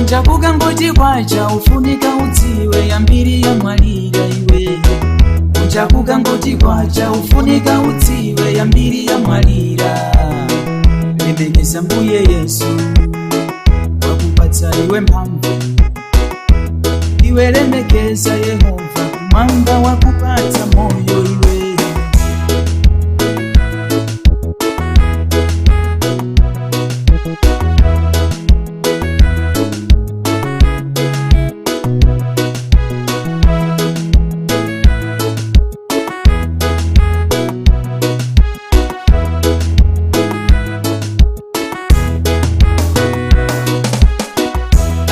Njavuga ngoti kwacha ufunika udziwe yambiri yamwalira iwe. Njavuga ngoti kwacha ufunika udziwe yambiri yamwalira. Lemekeza Mbuye Yesu wakupatsa iwe mphamvu. Iwe lemekeza Yehova kumwamba wakupatsa moyo iwe.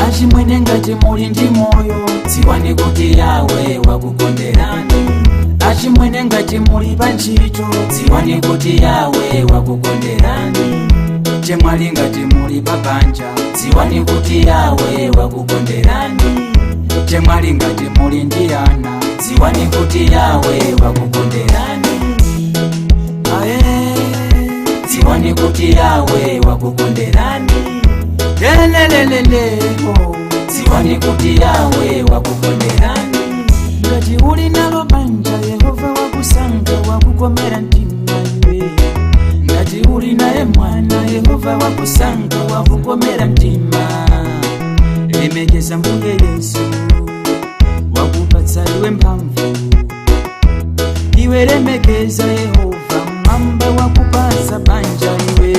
Achimwene ngati muli ndi moyo dziwani kuti Yawe wakukonderani. Achimwene ngati muli pa ntchito dziwani kuti Yawe wakukonderani. Chemwali ngati muli pa banja dziwani kuti Yawe wakukonderani. Chemwali ngati muli ndi ana dziwani kuti Yawe wakukonderani. Dziwani kuti Yawe wakukonderani. Lelelelele dziwani kuti Yawe wakukonderani. Ngati uli nalo banja Yehova wakusankha wakukomera mtima iwe. Ngati uli naye mwana Yehova wakusankha wakukomera mtima. Lemekeza Mbuye Yesu wakupatsa iwe mphamvu. Iwe lemekeza Yehova mwamba wakupatsa banja iwe.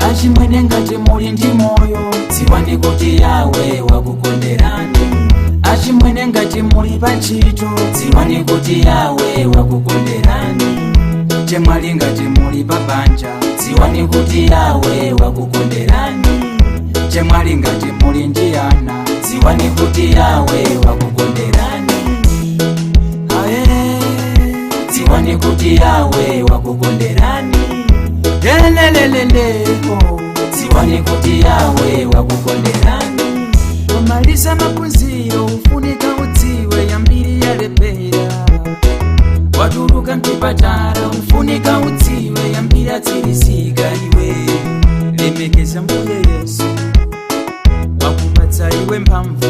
Achimwene ngati muli ndi moyo dziwani kuti Yawe wakukonderani. Achimwene ngati muli pa ntchito dziwani kuti Yawe wakukonderani. Chemwali ngati muli pa banja dziwani kuti Yawe wakukonderani. Chemwali ngati muli ndi ana dziwani kuti Yawe wakukonderani. Dziwani kuti Yawe wakukonderani. Lelelelele dziwani kuti Yawe wakukonderani. Wamaliza maphunziro ufunika udziwe yambiri yalepera. Watuluka mchipatala ufunika udziwe yambiri yatsirizika iwe. Lemekeza Mbuye Yesu wakupatsa iwe mphamvu.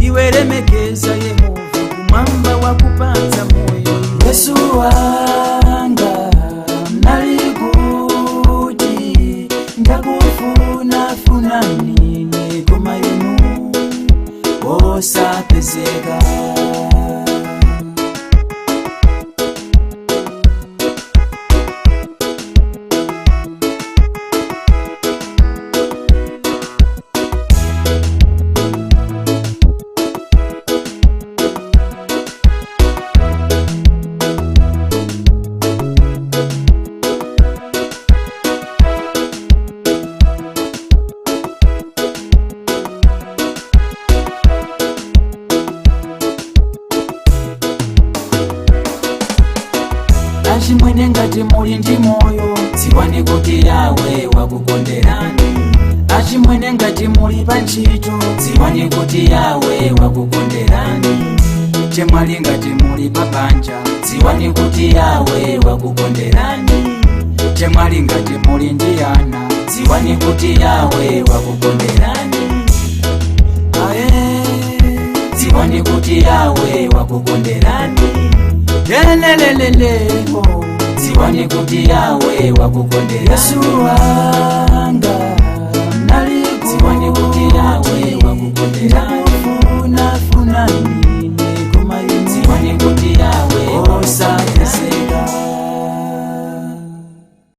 Iwe lemekeza Yehova kumwamba wakupatsa moyo. Yesu wanga nalikuti ndakufuna nini koma inu osapezeka. Achimwene ngati muli ndi moyo dziwani kuti Yawe wakukonderani. Achimwene ngati muli pa ntchito dziwani kuti Yawe wakukonderani. Chemwali ngati muli pa banja dziwani kuti Yawe wakukonderani. Chemwali ngati muli ndi ana dziwani kuti Yawe wakukonderani. Dziwani kuti Yawe wakukonderani. Lelelelele dziwani kuti Yawe wakukonderani. Yesu wanga nalikuti dziwani kuti Yawe wakukonderani. Ndakufuna